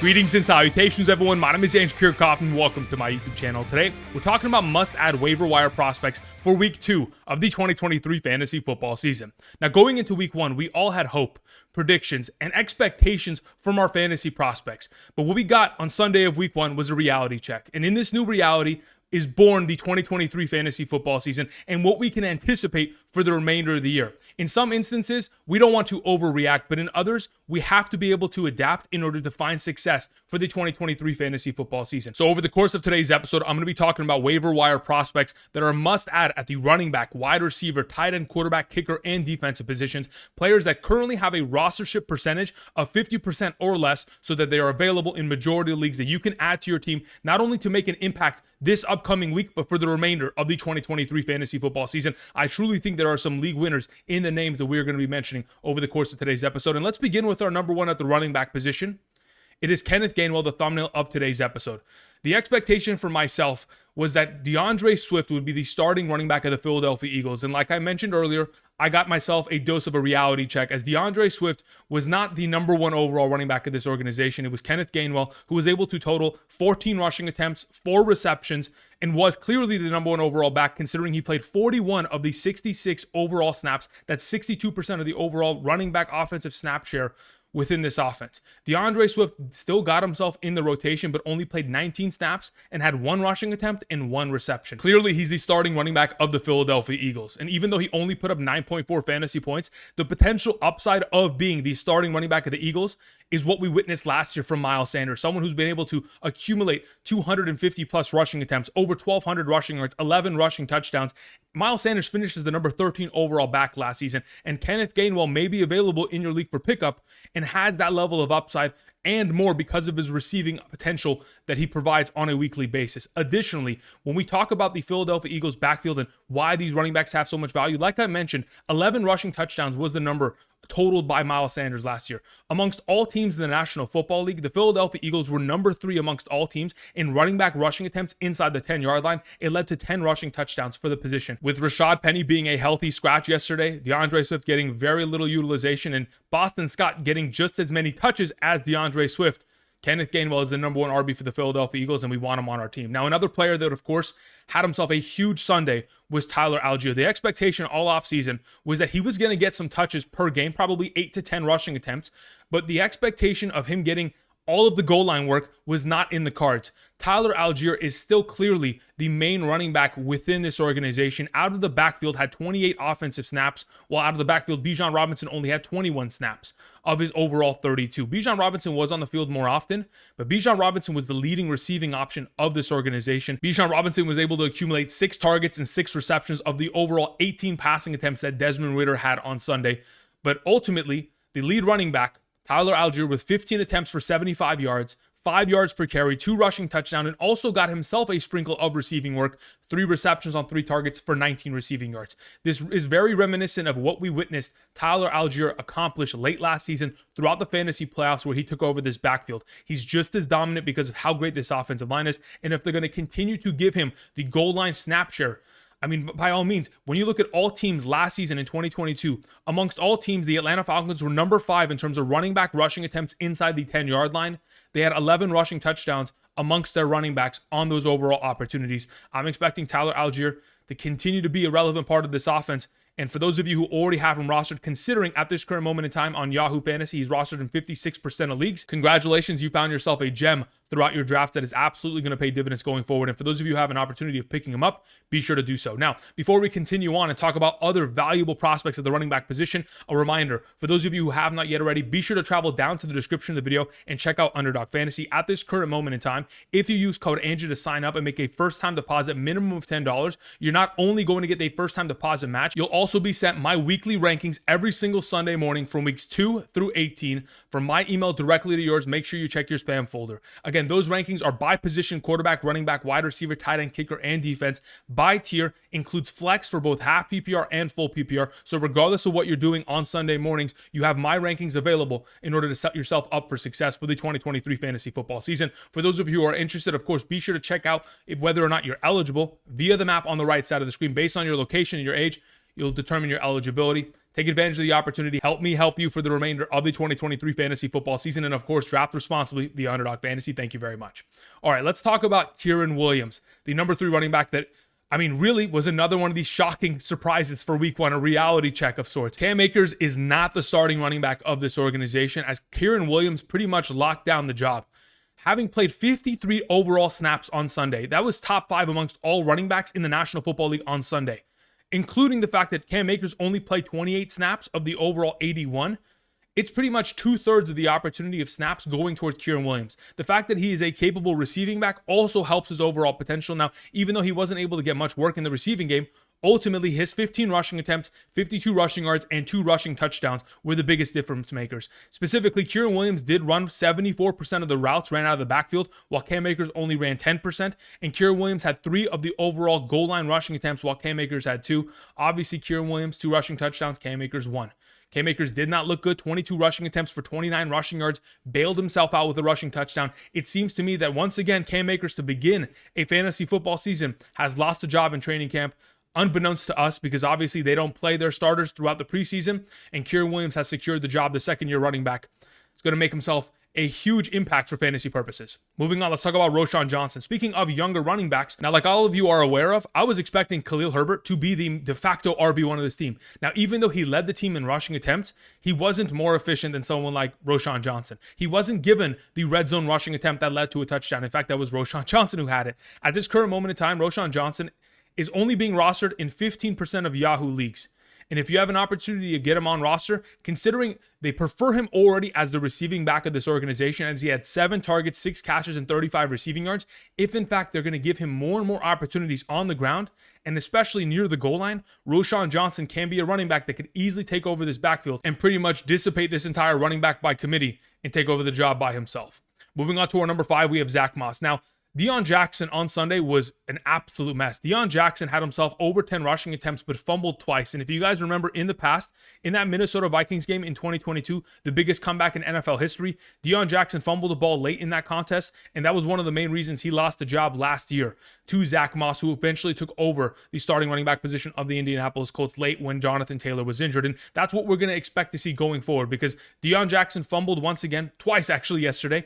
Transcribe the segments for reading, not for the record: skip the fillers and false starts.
Greetings and salutations, everyone. My name is Andrew Kirchhoff, and welcome to my YouTube channel. Today, we're talking about must-add waiver wire prospects for Week 2 of the 2023 fantasy football season. Now, going into Week 1, we all had hope, predictions, and expectations from our fantasy prospects. But what we got on Sunday of Week 1 was a reality check. And in this new reality is born the 2023 fantasy football season and what we can anticipate for the remainder of the year. In some instances, we don't want to overreact, but in others, we have to be able to adapt in order to find success for the 2023 fantasy football season. So over the course of today's episode, I'm going to be talking about waiver wire prospects that are a must-add at the running back, wide receiver, tight end, quarterback, kicker, and defensive positions, players that currently have a rostership percentage of 50% or less so that they are available in majority of leagues that you can add to your team, not only to make an impact this upcoming week, but for the remainder of the 2023 fantasy football season. I truly think there are some league winners in the names that we're going to be mentioning over the course of today's episode. And let's begin with our number one at the running back position. It is Kenneth Gainwell, the thumbnail of today's episode. The expectation for myself was that DeAndre Swift would be the starting running back of the Philadelphia Eagles. And like I mentioned earlier, I got myself a dose of a reality check, as DeAndre Swift was not the number one overall running back of this organization. It was Kenneth Gainwell, who was able to total 14 rushing attempts, 4 receptions, and was clearly the number one overall back, considering he played 41 of the 66 overall snaps. That's 62% of the overall running back offensive snap share within this offense. DeAndre Swift still got himself in the rotation, but only played 19 snaps and had 1 rushing attempt and 1 reception. Clearly, he's the starting running back of the Philadelphia Eagles. And even though he only put up 9.4 fantasy points, the potential upside of being the starting running back of the Eagles is what we witnessed last year from Miles Sanders, someone who's been able to accumulate 250 plus rushing attempts, over 1,200 rushing yards, 11 rushing touchdowns. Miles Sanders finishes the number 13 overall back last season, and Kenneth Gainwell may be available in your league for pickup and has that level of upside and more because of his receiving potential that he provides on a weekly basis. Additionally, when we talk about the Philadelphia Eagles backfield and why these running backs have so much value, like I mentioned, 11 rushing touchdowns was the number totaled by Miles Sanders last year. Amongst all teams in the National Football League, the Philadelphia Eagles were number 3 amongst all teams in running back rushing attempts inside the 10-yard line. It led to 10 rushing touchdowns for the position. With Rashad Penny being a healthy scratch yesterday, DeAndre Swift getting very little utilization, and Boston Scott getting just as many touches as DeAndre Swift, Kenneth Gainwell is the number one RB for the Philadelphia Eagles, and we want him on our team. Now, another player that, of course, had himself a huge Sunday was Tyler Allgeier. The expectation all offseason was that he was going to get some touches per game, probably 8 to 10 rushing attempts, but the expectation of him getting all of the goal line work was not in the cards. Tyler Allgeier is still clearly the main running back within this organization. Out of the backfield, had 28 offensive snaps, while out of the backfield, Bijan Robinson only had 21 snaps of his overall 32. Bijan Robinson was on the field more often, but Bijan Robinson was the leading receiving option of this organization. Bijan Robinson was able to accumulate 6 targets and 6 receptions of the overall 18 passing attempts that Desmond Ridder had on Sunday. But ultimately, the lead running back, Tyler Allgeier, with 15 attempts for 75 yards, 5 yards per carry, 2 rushing touchdowns, and also got himself a sprinkle of receiving work, 3 receptions on 3 targets for 19 receiving yards. This is very reminiscent of what we witnessed Tyler Allgeier accomplish late last season throughout the fantasy playoffs, where he took over this backfield. He's just as dominant because of how great this offensive line is, and if they're going to continue to give him the goal line snap share, I mean, by all means, when you look at all teams last season in 2022, amongst all teams, the Atlanta Falcons were number 5 in terms of running back rushing attempts inside the 10-yard line. They had 11 rushing touchdowns amongst their running backs on those overall opportunities. I'm expecting Tyler Allgeier to continue to be a relevant part of this offense. And for those of you who already have him rostered, considering at this current moment in time on Yahoo Fantasy, he's rostered in 56% of leagues. Congratulations, you found yourself a gem throughout your draft that is absolutely going to pay dividends going forward. And for those of you who have an opportunity of picking him up, be sure to do so. Now, before we continue on and talk about other valuable prospects at the running back position, a reminder, for those of you who have not yet already, be sure to travel down to the description of the video and check out Underdog Fantasy. At this current moment in time, if you use code Andrew to sign up and make a first-time deposit minimum of $10, you're not only going to get a first-time deposit match, you'll also be sent my weekly rankings every single Sunday morning from weeks 2 through 18 from my email directly to yours. Make sure you check your spam folder. Again, those rankings are by position: quarterback, running back, wide receiver, tight end, kicker, and defense. By tier includes flex for both half PPR and full PPR. So regardless of what you're doing on Sunday mornings, you have my rankings available in order to set yourself up for success for the 2023 fantasy football season. For those of you who are interested, of course, be sure to check out whether or not you're eligible via the map on the right side of the screen. Based on your location and your age, You'll determine your eligibility. Take advantage of the opportunity. Help me help you for the remainder of the 2023 fantasy football season. And of course, draft responsibly via Underdog Fantasy. Thank you very much. All right, let's talk about Kyren Williams, the number 3 running back that, really was another one of these shocking surprises for week 1, a reality check of sorts. Cam Akers is not the starting running back of this organization, as Kyren Williams pretty much locked down the job. Having played 53 overall snaps on Sunday, that was top 5 amongst all running backs in the National Football League on Sunday, including the fact that Cam Akers only played 28 snaps of the overall 81. It's pretty much 2/3 of the opportunity of snaps going towards Kyren Williams. The fact that he is a capable receiving back also helps his overall potential. Now, even though he wasn't able to get much work in the receiving game, ultimately his 15 rushing attempts, 52 rushing yards, and 2 rushing touchdowns were the biggest difference makers. Specifically, Kyren Williams did run 74% of the routes ran out of the backfield, while Cam Akers only ran 10%, and Kyren Williams had 3 of the overall goal line rushing attempts, while Cam Akers had 2. Obviously, Kyren Williams, 2 rushing touchdowns, Cam Akers 1. Cam Akers did not look good. 22 rushing attempts for 29 rushing yards, bailed himself out with a rushing touchdown. It seems to me that once again, Cam Akers, to begin a fantasy football season, has lost a job in training camp, unbeknownst to us, because obviously they don't play their starters throughout the preseason, and Kyren Williams has secured the job, the second-year running back. It's going to make himself a huge impact for fantasy purposes. Moving on, let's talk about Roschon Johnson. Speaking of younger running backs, now like all of you are aware of, I was expecting Khalil Herbert to be the de facto RB1 of this team. Now, even though he led the team in rushing attempts, he wasn't more efficient than someone like Roschon Johnson. He wasn't given the red zone rushing attempt that led to a touchdown. In fact, that was Roschon Johnson who had it. At this current moment in time, Roschon Johnson is only being rostered in 15% of Yahoo leagues. And if you have an opportunity to get him on roster, considering they prefer him already as the receiving back of this organization, as he had 7 targets, 6 catches, and 35 receiving yards, if in fact they're going to give him more and more opportunities on the ground, and especially near the goal line, Roschon Johnson can be a running back that could easily take over this backfield and pretty much dissipate this entire running back by committee and take over the job by himself. Moving on to our number 5, we have Zack Moss. Now, Deon Jackson on Sunday was an absolute mess. Deon Jackson had himself over 10 rushing attempts, but fumbled twice. And if you guys remember in the past, in that Minnesota Vikings game in 2022, the biggest comeback in NFL history, Deon Jackson fumbled the ball late in that contest, and that was one of the main reasons he lost the job last year to Zack Moss, who eventually took over the starting running back position of the Indianapolis Colts late when Jonathan Taylor was injured. And that's what we're going to expect to see going forward, because Deon Jackson fumbled once again, twice actually yesterday.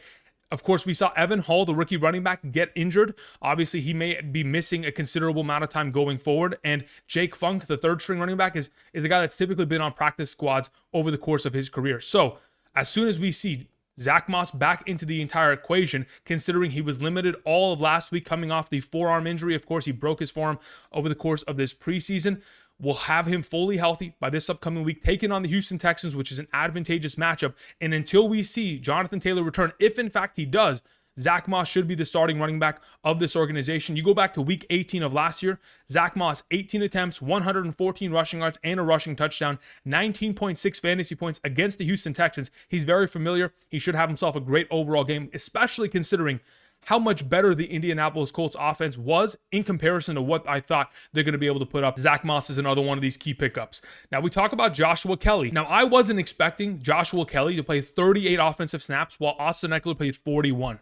Of course, we saw Evan Hull, the rookie running back, get injured. Obviously, he may be missing a considerable amount of time going forward. And Jake Funk, the third-string running back, is a guy that's typically been on practice squads over the course of his career. So, as soon as we see Zack Moss back into the entire equation, considering he was limited all of last week coming off the forearm injury. Of course, he broke his forearm over the course of this preseason. We'll have him fully healthy by this upcoming week, taking on the Houston Texans, which is an advantageous matchup. And until we see Jonathan Taylor return, if in fact he does, Zack Moss should be the starting running back of this organization. You go back to week 18 of last year, Zack Moss, 18 attempts, 114 rushing yards, and a rushing touchdown, 19.6 fantasy points against the Houston Texans. He's very familiar. He should have himself a great overall game, especially considering how much better the Indianapolis Colts offense was in comparison to what I thought they're going to be able to put up. Zack Moss is another one of these key pickups. Now, we talk about Joshua Kelley. Now, I wasn't expecting Joshua Kelley to play 38 offensive snaps while Austin Eckler played 41.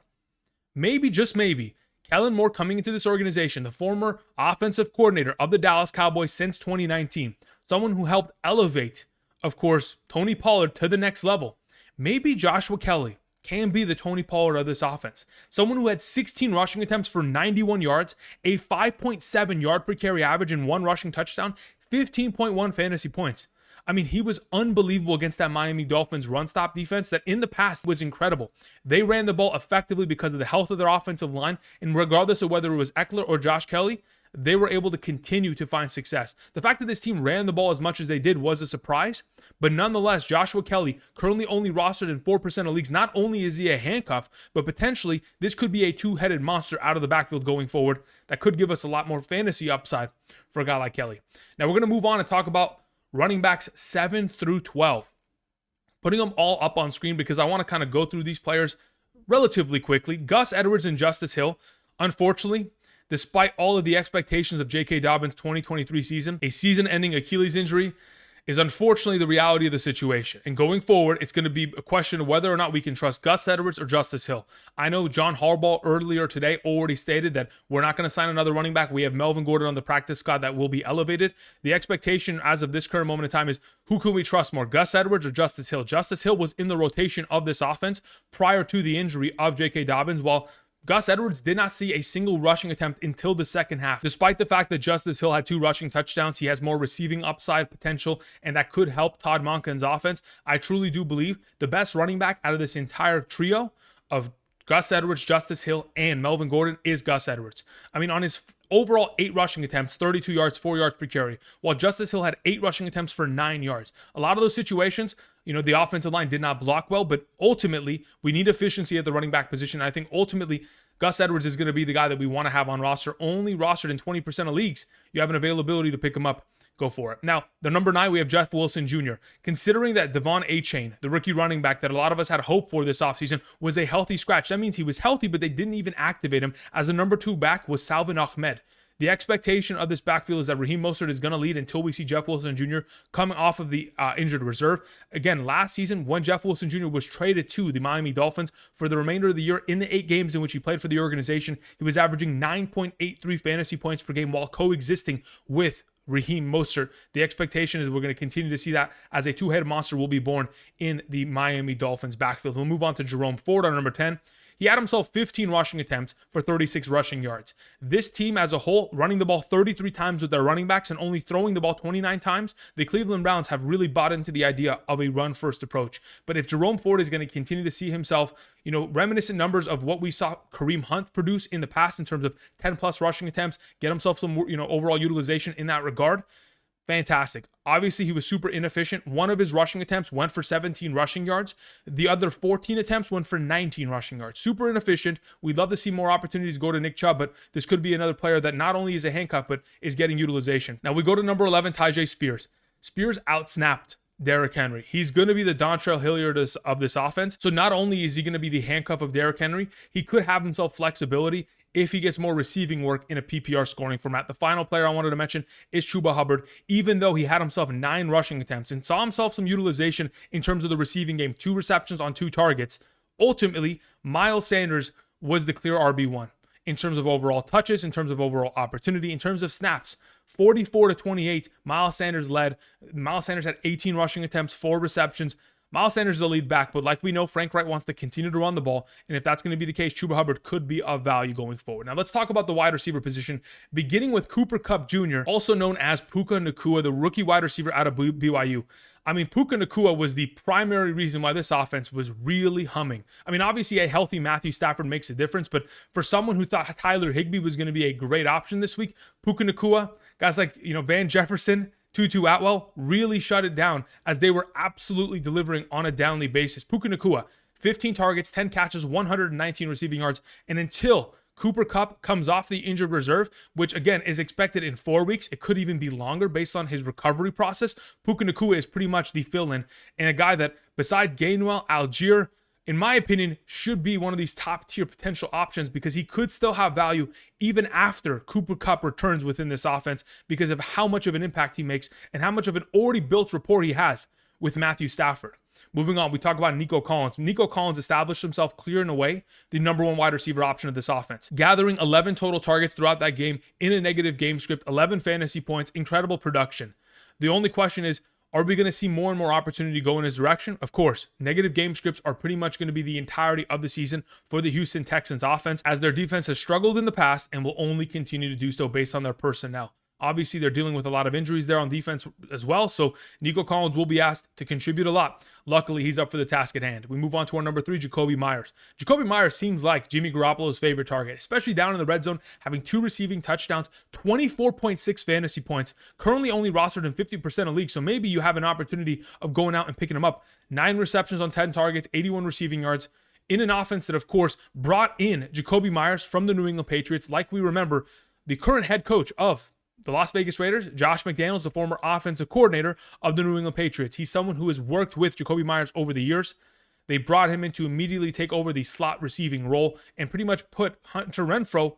Maybe, just maybe, Kellen Moore coming into this organization, the former offensive coordinator of the Dallas Cowboys since 2019, someone who helped elevate, of course, Tony Pollard to the next level. Maybe Joshua Kelley can be the Tony Pollard of this offense. Someone who had 16 rushing attempts for 91 yards, a 5.7 yard per carry average, and 1 rushing touchdown, 15.1 fantasy points. I mean, he was unbelievable against that Miami Dolphins run stop defense that in the past was incredible. They ran the ball effectively because of the health of their offensive line, and regardless of whether it was Eckler or Josh Kelley, they were able to continue to find success. The fact that this team ran the ball as much as they did was a surprise, but nonetheless, Joshua Kelley, currently only rostered in 4% of leagues, not only is he a handcuff, but potentially this could be a two-headed monster out of the backfield going forward that could give us a lot more fantasy upside for a guy like Kelley. Now, we're going to move on and talk about running backs 7 through 12. Putting them all up on screen because I want to kind of go through these players relatively quickly. Gus Edwards and Justice Hill, unfortunately, despite all of the expectations of J.K. Dobbins' 2023 season, a season-ending Achilles injury is unfortunately the reality of the situation. And going forward, it's going to be a question of whether or not we can trust Gus Edwards or Justice Hill. I know John Harbaugh earlier today already stated that we're not going to sign another running back. We have Melvin Gordon on the practice squad that will be elevated. The expectation as of this current moment in time is, who can we trust more, Gus Edwards or Justice Hill? Justice Hill was in the rotation of this offense prior to the injury of J.K. Dobbins, while Gus Edwards did not see a single rushing attempt until the second half. Despite the fact that Justice Hill had 2 rushing touchdowns, he has more receiving upside potential, and that could help Todd Monken's offense. I truly do believe the best running back out of this entire trio of Gus Edwards, Justice Hill, and Melvin Gordon is Gus Edwards. I mean, on his overall 8 rushing attempts, 32 yards, 4 yards per carry, while Justice Hill had 8 rushing attempts for 9 yards. A lot of those situations, the offensive line did not block well, but ultimately, we need efficiency at the running back position. I think ultimately, Gus Edwards is going to be the guy that we want to have on roster. Only rostered in 20% of leagues. You have an availability to pick him up. Go for it. Now, the number 9, we have Jeff Wilson Jr. Considering that Devon Achane, the rookie running back that a lot of us had hope for this offseason, was a healthy scratch. That means he was healthy, but they didn't even activate him. As a number 2 back was Salvin Ahmed. The expectation of this backfield is that Raheem Mostert is going to lead until we see Jeff Wilson Jr. coming off of the injured reserve. Again, last season, when Jeff Wilson Jr. was traded to the Miami Dolphins for the remainder of the year, in the 8 games in which he played for the organization, he was averaging 9.83 fantasy points per game while coexisting with Raheem Mostert. The expectation is we're going to continue to see that as a 2-headed monster will be born in the Miami Dolphins backfield. We'll move on to Jerome Ford on number 10. He had himself 15 rushing attempts for 36 rushing yards. This team as a whole, running the ball 33 times with their running backs and only throwing the ball 29 times, the Cleveland Browns have really bought into the idea of a run-first approach. But if Jerome Ford is going to continue to see himself, reminiscent numbers of what we saw Kareem Hunt produce in the past in terms of 10-plus rushing attempts, get himself some, overall utilization in that regard, fantastic. Obviously, he was super inefficient. One of his rushing attempts went for 17 rushing yards. The other 14 attempts went for 19 rushing yards. Super inefficient. We'd love to see more opportunities go to Nick Chubb, but this could be another player that not only is a handcuff, but is getting utilization. Now we go to number 11, Tyjae Spears. Spears outsnapped Derrick Henry. He's going to be the Dontrell Hilliard of this offense. So not only is he going to be the handcuff of Derrick Henry, he could have himself flexibility if he gets more receiving work in a PPR scoring format. The final player I wanted to mention is Chuba Hubbard. Even though he had himself 9 rushing attempts and saw himself some utilization in terms of the receiving game, 2 receptions on 2 targets, ultimately, Miles Sanders was the clear RB1 in terms of overall touches, in terms of overall opportunity, in terms of snaps. 44-28, Miles Sanders led. Miles Sanders had 18 rushing attempts, 4 receptions. Miles Sanders is the lead back, but like we know, Frank Wright wants to continue to run the ball, and if that's going to be the case, Chuba Hubbard could be of value going forward. Now let's talk about the wide receiver position, beginning with Cooper Kupp Jr., also known as Puka Nacua, the rookie wide receiver out of BYU. I mean, Puka Nacua was the primary reason why this offense was really humming. I mean, obviously a healthy Matthew Stafford makes a difference, but for someone who thought Tyler Higbee was going to be a great option this week, Puka Nacua, guys like, Van Jefferson, Tutu Atwell really shut it down as they were absolutely delivering on a downly basis. Puka Nacua, 15 targets, 10 catches, 119 receiving yards, and until Cooper Kupp comes off the injured reserve, which again is expected in 4 weeks, it could even be longer based on his recovery process, Puka Nacua is pretty much the fill-in and a guy that, besides Gainwell, Allgeier, in my opinion, should be one of these top-tier potential options because he could still have value even after Cooper Kupp returns within this offense because of how much of an impact he makes and how much of an already built rapport he has with Matthew Stafford. Moving on, we talk about Nico Collins. Nico Collins established himself clear and away the number 1 wide receiver option of this offense, gathering 11 total targets throughout that game in a negative game script, 11 fantasy points, incredible production. The only question is, are we going to see more and more opportunity go in his direction? Of course, negative game scripts are pretty much going to be the entirety of the season for the Houston Texans offense, as their defense has struggled in the past and will only continue to do so based on their personnel. Obviously, they're dealing with a lot of injuries there on defense as well, so Nico Collins will be asked to contribute a lot. Luckily, he's up for the task at hand. We move on to our number 3, Jakobi Meyes. Jakobi Meyes seems like Jimmy Garoppolo's favorite target, especially down in the red zone, having 2 receiving touchdowns, 24.6 fantasy points, currently only rostered in 50% of leagues, so maybe you have an opportunity of going out and picking him up. 9 receptions on 10 targets, 81 receiving yards, in an offense that, of course, brought in Jakobi Meyes from the New England Patriots. Like we remember, the current head coach of the Las Vegas Raiders, Josh McDaniels, the former offensive coordinator of the New England Patriots. He's someone who has worked with Jakobi Meyes over the years. They brought him in to immediately take over the slot receiving role and pretty much put Hunter Renfrow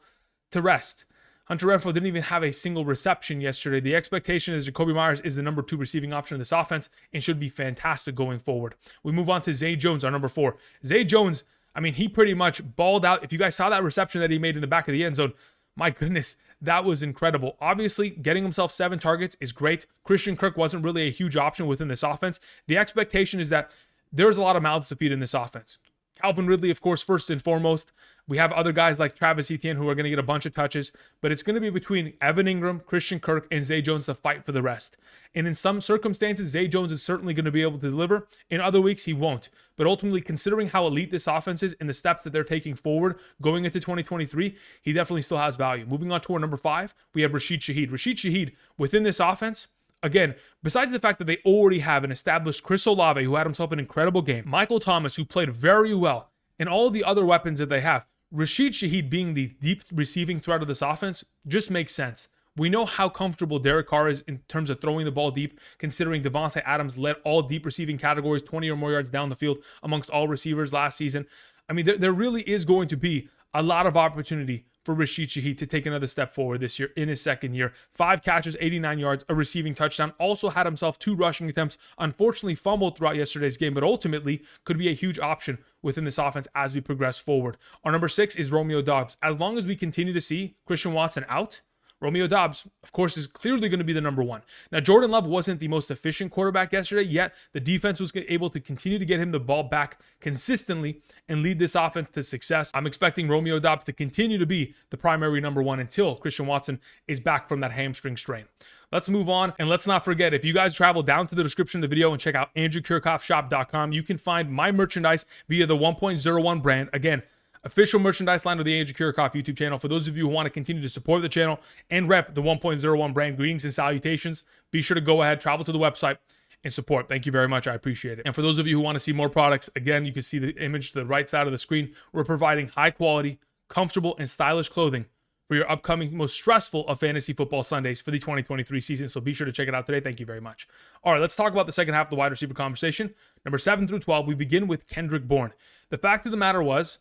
to rest. Hunter Renfrow didn't even have a single reception yesterday. The expectation is Jakobi Meyes is the number 2 receiving option in this offense and should be fantastic going forward. We move on to Zay Jones, our number 4. Zay Jones, I mean, he pretty much balled out. If you guys saw that reception that he made in the back of the end zone, my goodness, that was incredible. Obviously, getting himself 7 targets is great. Christian Kirk wasn't really a huge option within this offense. The expectation is that there's a lot of mouths to feed in this offense. Calvin Ridley, of course, first and foremost. We have other guys like Travis Etienne who are going to get a bunch of touches, but it's going to be between Evan Ingram, Christian Kirk, and Zay Jones to fight for the rest. And in some circumstances, Zay Jones is certainly going to be able to deliver. In other weeks, he won't. But ultimately, considering how elite this offense is and the steps that they're taking forward going into 2023, he definitely still has value. Moving on to our number 5, we have Rashid Shaheed. Rashid Shaheed, within this offense, again, besides the fact that they already have an established Chris Olave, who had himself an incredible game, Michael Thomas, who played very well, and all the other weapons that they have, Rashid Shaheed being the deep receiving threat of this offense just makes sense. We know how comfortable Derek Carr is in terms of throwing the ball deep, considering Devontae Adams led all deep receiving categories, 20 or more yards down the field amongst all receivers last season. I mean, there really is going to be a lot of opportunity for Rashid Shaheed to take another step forward this year in his second year. 5 catches, 89 yards, a receiving touchdown. Also had himself 2 rushing attempts. Unfortunately fumbled throughout yesterday's game, but ultimately could be a huge option within this offense as we progress forward. Our number 6 is Romeo Doubs. As long as we continue to see Christian Watson out, Romeo Doubs, of course, is clearly going to be the number 1. Now, Jordan Love wasn't the most efficient quarterback yesterday, yet the defense was able to continue to get him the ball back consistently and lead this offense to success. I'm expecting Romeo Doubs to continue to be the primary number 1 until Christian Watson is back from that hamstring strain. Let's move on, and let's not forget, if you guys travel down to the description of the video and check out andrewkirchhoffshop.com, you can find my merchandise via the 1.01 brand. Again, official merchandise line of the Andrew Kirchhoff YouTube channel. For those of you who want to continue to support the channel and rep the 1.01 brand, greetings and salutations, be sure to go ahead, travel to the website, and support. Thank you very much. I appreciate it. And for those of you who want to see more products, again, you can see the image to the right side of the screen. We're providing high quality, comfortable, and stylish clothing for your upcoming most stressful of fantasy football Sundays for the 2023 season. So be sure to check it out today. Thank you very much. All right, let's talk about the second half of the wide receiver conversation. Number 7 through 12, we begin with Kendrick Bourne. The fact of the matter was,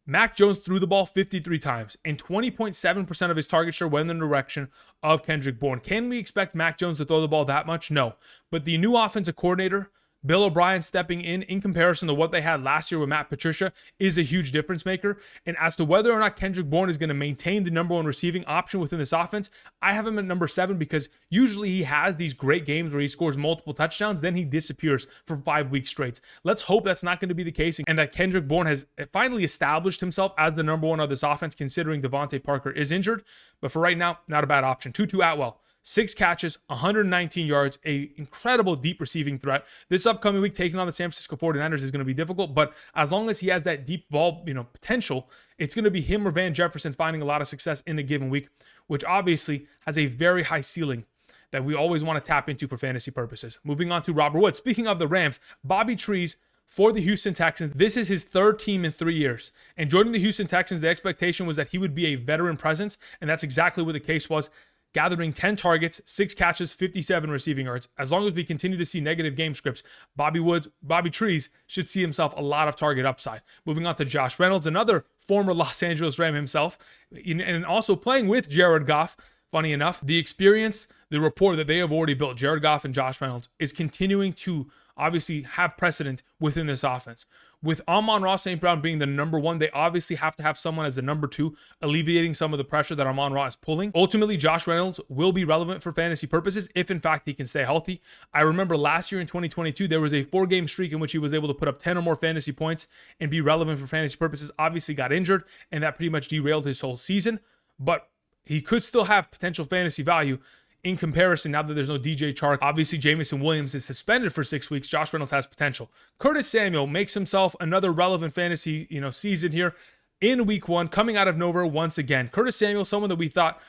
Mac Jones threw the ball 53 times, and 20.7% of his target share went in the direction of Kendrick Bourne. Can we expect Mac Jones to throw the ball that much? No. But the new offensive coordinator, Bill O'Brien, stepping in comparison to what they had last year with Matt Patricia, is a huge difference maker. And as to whether or not Kendrick Bourne is going to maintain the number 1 receiving option within this offense, I have him at number 7 because usually he has these great games where he scores multiple touchdowns, then he disappears for 5 weeks straight. Let's hope that's not going to be the case and that Kendrick Bourne has finally established himself as the number 1 of this offense, considering Devontae Parker is injured. But for right now, not a bad option. Tutu Atwell, 6 catches, 119 yards, a incredible deep receiving threat. This upcoming week, taking on the San Francisco 49ers is going to be difficult, but as long as he has that deep ball, potential, it's going to be him or Van Jefferson finding a lot of success in a given week, which obviously has a very high ceiling that we always want to tap into for fantasy purposes. Moving on to Robert Woods. Speaking of the Rams, Bobby Trees for the Houston Texans. This is his 3rd team in 3 years. And joining the Houston Texans, the expectation was that he would be a veteran presence, and that's exactly what the case was. Gathering 10 targets, 6 catches, 57 receiving yards. As long as we continue to see negative game scripts, Bobby Trees should see himself a lot of target upside. Moving on to Josh Reynolds, another former Los Angeles Ram himself, and also playing with Jared Goff. Funny enough, the experience, the rapport that they have already built, Jared Goff and Josh Reynolds, is continuing to obviously have precedent within this offense. With Amon-Ra St. Brown being the number 1, they obviously have to have someone as the number 2, alleviating some of the pressure that Amon-Ra is pulling. Ultimately, Josh Reynolds will be relevant for fantasy purposes if, in fact, he can stay healthy. I remember last year in 2022, there was a 4-game streak in which he was able to put up 10 or more fantasy points and be relevant for fantasy purposes. Obviously got injured, and that pretty much derailed his whole season. But he could still have potential fantasy value in comparison, now that there's no DJ Chark. Obviously, Jameson Williams is suspended for 6 weeks. Josh Reynolds has potential. Curtis Samuel makes himself another relevant fantasy, season here in week 1, coming out of nowhere once again. Curtis Samuel, someone that we thought,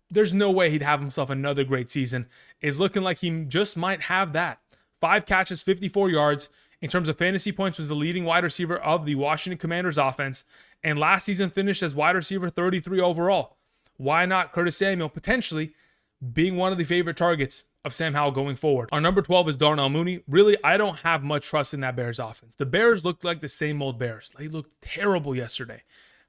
there's no way he'd have himself another great season, is looking like he just might have that. 5 catches, 54 yards. In terms of fantasy points, was the leading wide receiver of the Washington Commanders offense, and last season finished as wide receiver 33 overall. Why not Curtis Samuel potentially being one of the favorite targets of Sam Howell going forward? Our number 12 is Darnell Mooney. Really, I don't have much trust in that Bears offense. The Bears looked like the same old Bears. They looked terrible yesterday.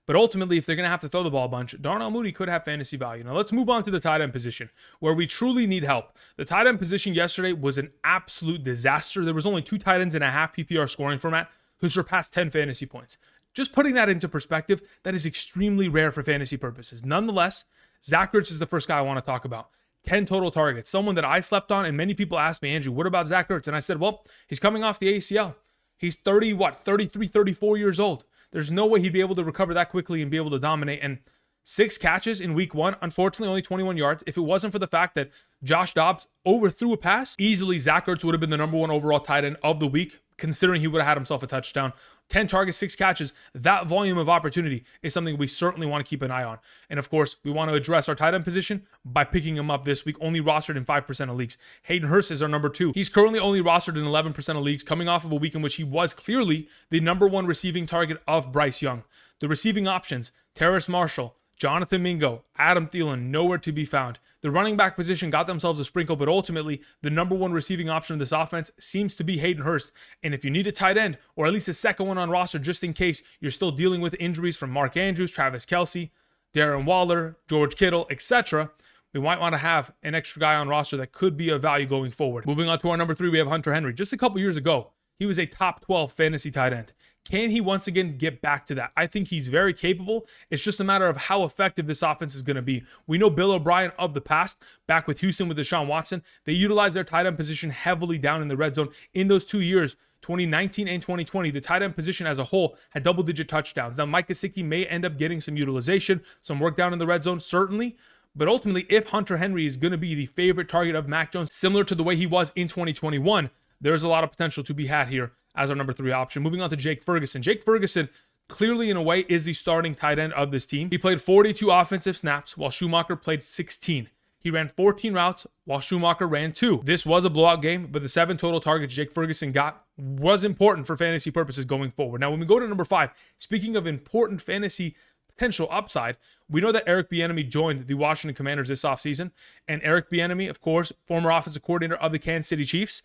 But ultimately, if they're going to have to throw the ball a bunch, Darnell Mooney could have fantasy value. Now, let's move on to the tight end position, where we truly need help. The tight end position yesterday was an absolute disaster. There was only 2 tight ends in a half PPR scoring format who surpassed 10 fantasy points. Just putting that into perspective, that is extremely rare for fantasy purposes. Nonetheless, Zach Ertz is the first guy I want to talk about. 10 total targets, someone that I slept on, and many people asked me, Andrew, what about Zach Ertz? And I said, well, he's coming off the ACL. He's 33, 34 years old. There's no way he'd be able to recover that quickly and be able to dominate. And 6 catches in week 1, unfortunately only 21 yards. If it wasn't for the fact that Josh Dobbs overthrew a pass, easily Zach Ertz would have been the number 1 overall tight end of the week, considering he would have had himself a touchdown. 10 targets, 6 catches. That volume of opportunity is something we certainly want to keep an eye on. And of course, we want to address our tight end position by picking him up this week, only rostered in 5% of leagues. Hayden Hurst is our number 2. He's currently only rostered in 11% of leagues, coming off of a week in which he was clearly the number 1 receiving target of Bryce Young. The receiving options, Terrace Marshall, Jonathan Mingo, Adam Thielen, nowhere to be found. The running back position got themselves a sprinkle, but ultimately, the number 1 receiving option of this offense seems to be Hayden Hurst. And if you need a tight end, or at least a second one on roster, just in case you're still dealing with injuries from Mark Andrews, Travis Kelce, Darren Waller, George Kittle, etc., we might want to have an extra guy on roster that could be of value going forward. Moving on to our number 3, we have Hunter Henry. Just a couple years ago, he was a top 12 fantasy tight end. Can he once again get back to that? I think he's very capable. It's just a matter of how effective this offense is going to be. We know Bill O'Brien of the past, back with Houston with Deshaun Watson, they utilized their tight end position heavily down in the red zone. In those 2 years, 2019 and 2020, the tight end position as a whole had double-digit touchdowns. Now, Mike Gesicki may end up getting some utilization, some work down in the red zone, certainly. But ultimately, if Hunter Henry is going to be the favorite target of Mac Jones, similar to the way he was in 2021, there's a lot of potential to be had here as our number 3 option. Moving on to Jake Ferguson. Jake Ferguson, clearly in a way, is the starting tight end of this team. He played 42 offensive snaps while Schumacher played 16. He ran 14 routes while Schumacher ran 2. This was a blowout game, but the 7 total targets Jake Ferguson got was important for fantasy purposes going forward. Now, when we go to number 5, speaking of important fantasy potential upside, we know that Eric Bieniemy joined the Washington Commanders this offseason. And Eric Bieniemy, of course, former offensive coordinator of the Kansas City Chiefs,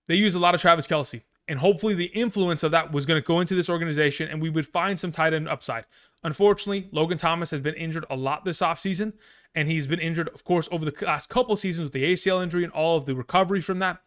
they used a lot of Travis Kelce. And hopefully the influence of that was going to go into this organization and we would find some tight end upside. Unfortunately, Logan Thomas has been injured a lot this offseason. And he's been injured, of course, over the last couple seasons with the ACL injury and all of the recovery from that.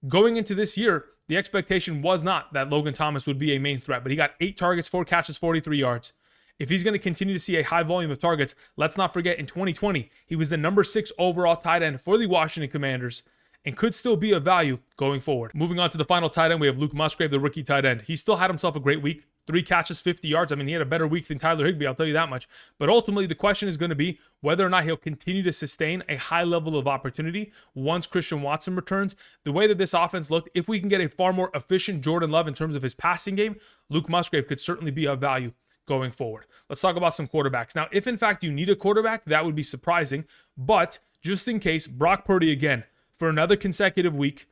Going into this year, the expectation was not that Logan Thomas would be a main threat, but he got 8 targets, 4 catches, 43 yards. If he's going to continue to see a high volume of targets, let's not forget in 2020, he was the number 6 overall tight end for the Washington Commanders and could still be of value going forward. Moving on to the final tight end, we have Luke Musgrave, the rookie tight end. He still had himself a great week. 3 catches, 50 yards. I mean, he had a better week than Tyler Higbee, I'll tell you that much. But ultimately, the question is going to be whether or not he'll continue to sustain a high level of opportunity once Christian Watson returns. The way that this offense looked, if we can get a far more efficient Jordan Love in terms of his passing game, Luke Musgrave could certainly be of value going forward. Let's talk about some quarterbacks. Now, if in fact you need a quarterback, that would be surprising. But just in case, Brock Purdy again, for another consecutive week,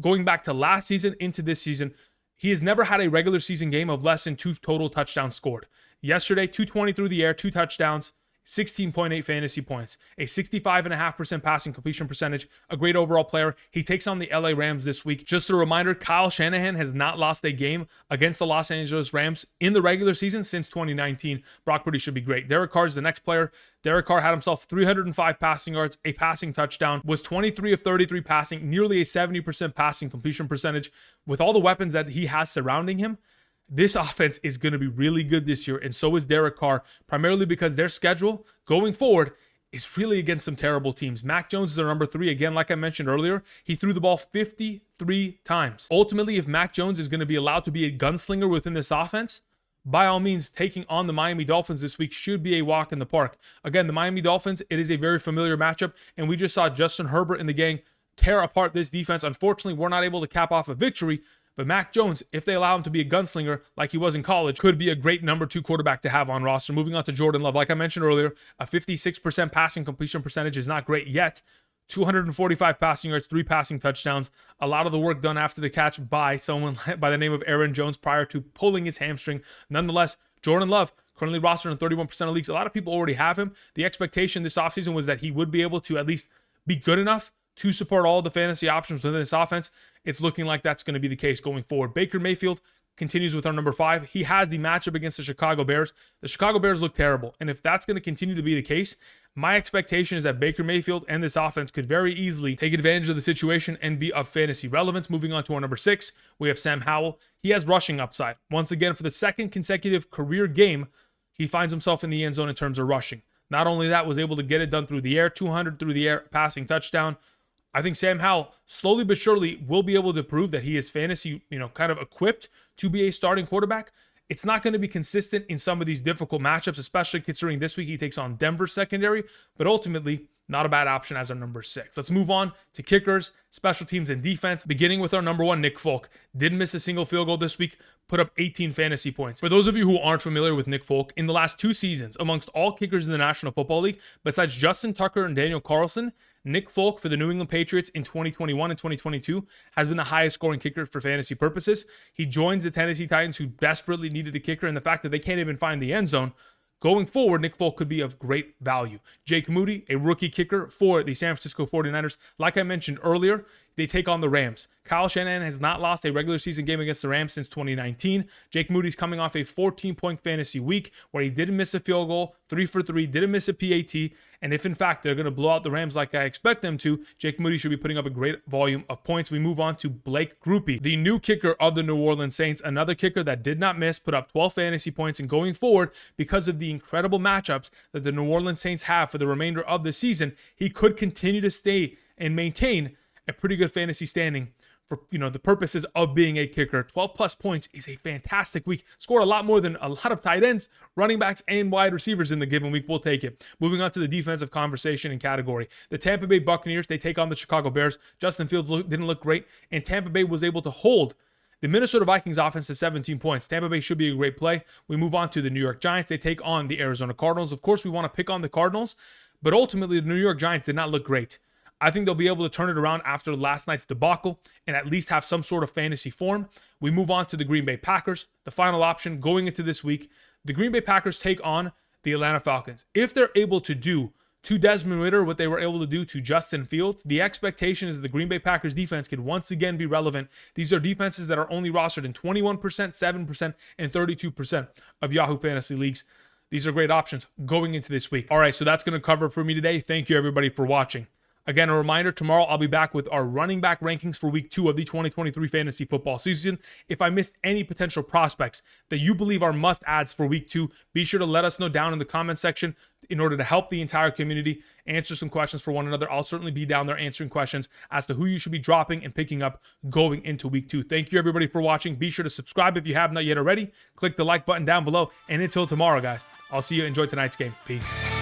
going back to last season into this season, he has never had a regular season game of less than 2 total touchdowns scored. Yesterday, 220 through the air, 2 touchdowns, 16.8 fantasy points, a 65.5% passing completion percentage, a great overall player. He takes on the LA Rams this week. Just a reminder, Kyle Shanahan has not lost a game against the Los Angeles Rams in the regular season since 2019. Brock Purdy should be great. Derek Carr is the next player. Derek Carr had himself 305 passing yards, a passing touchdown, was 23 of 33 passing, nearly a 70% passing completion percentage. With all the weapons that he has surrounding him, this offense is going to be really good this year, and so is Derek Carr, primarily because their schedule going forward is really against some terrible teams. Mac Jones is their number 3. Again, like I mentioned earlier, he threw the ball 53 times. Ultimately, if Mac Jones is going to be allowed to be a gunslinger within this offense, by all means, taking on the Miami Dolphins this week should be a walk in the park. Again, the Miami Dolphins, it is a very familiar matchup, and we just saw Justin Herbert and the gang tear apart this defense. Unfortunately, we're not able to cap off a victory, but Mac Jones, if they allow him to be a gunslinger like he was in college, could be a great number 2 quarterback to have on roster. Moving on to Jordan Love. Like I mentioned earlier, a 56% passing completion percentage is not great yet. 245 passing yards, 3 passing touchdowns. A lot of the work done after the catch by someone by the name of Aaron Jones prior to pulling his hamstring. Nonetheless, Jordan Love, currently rostered in 31% of leagues. A lot of people already have him. The expectation this offseason was that he would be able to at least be good enough to support all the fantasy options within this offense. It's looking like that's going to be the case going forward. Baker Mayfield, continues with our number 5. He has the matchup against the Chicago Bears. The Chicago Bears look terrible, and if that's going to continue to be the case, my expectation is that Baker Mayfield and this offense could very easily take advantage of the situation and be of fantasy relevance. Moving on to our number 6, we have Sam Howell. He has rushing upside. Once again, for the second consecutive career game, he finds himself in the end zone in terms of rushing. Not only that, was able to get it done through the air, 200 through the air, passing touchdown. I think Sam Howell, slowly but surely, will be able to prove that he is fantasy, kind of equipped to be a starting quarterback. It's not going to be consistent in some of these difficult matchups, especially considering this week he takes on Denver secondary, but ultimately, not a bad option as our number 6. Let's move on to kickers, special teams, and defense, beginning with our number 1, Nick Folk. Didn't miss a single field goal this week, put up 18 fantasy points. For those of you who aren't familiar with Nick Folk, in the last 2 seasons, amongst all kickers in the National Football League, besides Justin Tucker and Daniel Carlson, Nick Folk for the New England Patriots in 2021 and 2022 has been the highest scoring kicker for fantasy purposes. He joins the Tennessee Titans, who desperately needed a kicker, and the fact that they can't even find the end zone. Going forward, Nick Folk could be of great value. Jake Moody, a rookie kicker for the San Francisco 49ers. Like I mentioned earlier, they take on the Rams. Kyle Shanahan has not lost a regular season game against the Rams since 2019. Jake Moody's coming off a 14-point fantasy week where he didn't miss a field goal, 3 for 3, didn't miss a PAT. And if in fact they're going to blow out the Rams like I expect them to, Jake Moody should be putting up a great volume of points. We move on to Blake Grupe, the new kicker of the New Orleans Saints, another kicker that did not miss, put up 12 fantasy points. And going forward, because of the incredible matchups that the New Orleans Saints have for the remainder of the season, he could continue to stay and maintain a pretty good fantasy standing for the purposes of being a kicker. 12 plus points is a fantastic week. Scored a lot more than a lot of tight ends, running backs, and wide receivers in the given week. We'll take it. Moving on to the defensive conversation and category. The Tampa Bay Buccaneers, they take on the Chicago Bears. Justin Fields didn't look great, and Tampa Bay was able to hold the Minnesota Vikings offense to 17 points. Tampa Bay should be a great play. We move on to the New York Giants. They take on the Arizona Cardinals. Of course, we want to pick on the Cardinals, but ultimately the New York Giants did not look great. I think they'll be able to turn it around after last night's debacle and at least have some sort of fantasy form. We move on to the Green Bay Packers, the final option going into this week. The Green Bay Packers take on the Atlanta Falcons. If they're able to do to Desmond Ridder what they were able to do to Justin Fields, the expectation is the Green Bay Packers defense can once again be relevant. These are defenses that are only rostered in 21%, 7%, and 32% of Yahoo Fantasy leagues. These are great options going into this week. All right, so that's going to cover it for me today. Thank you, everybody, for watching. Again, a reminder, tomorrow I'll be back with our running back rankings for week 2 of the 2023 fantasy football season. If I missed any potential prospects that you believe are must-adds for week 2, be sure to let us know down in the comment section in order to help the entire community answer some questions for one another. I'll certainly be down there answering questions as to who you should be dropping and picking up going into week 2. Thank you, everybody, for watching. Be sure to subscribe if you have not yet already. Click the like button down below. And until tomorrow, guys, I'll see you. Enjoy tonight's game. Peace.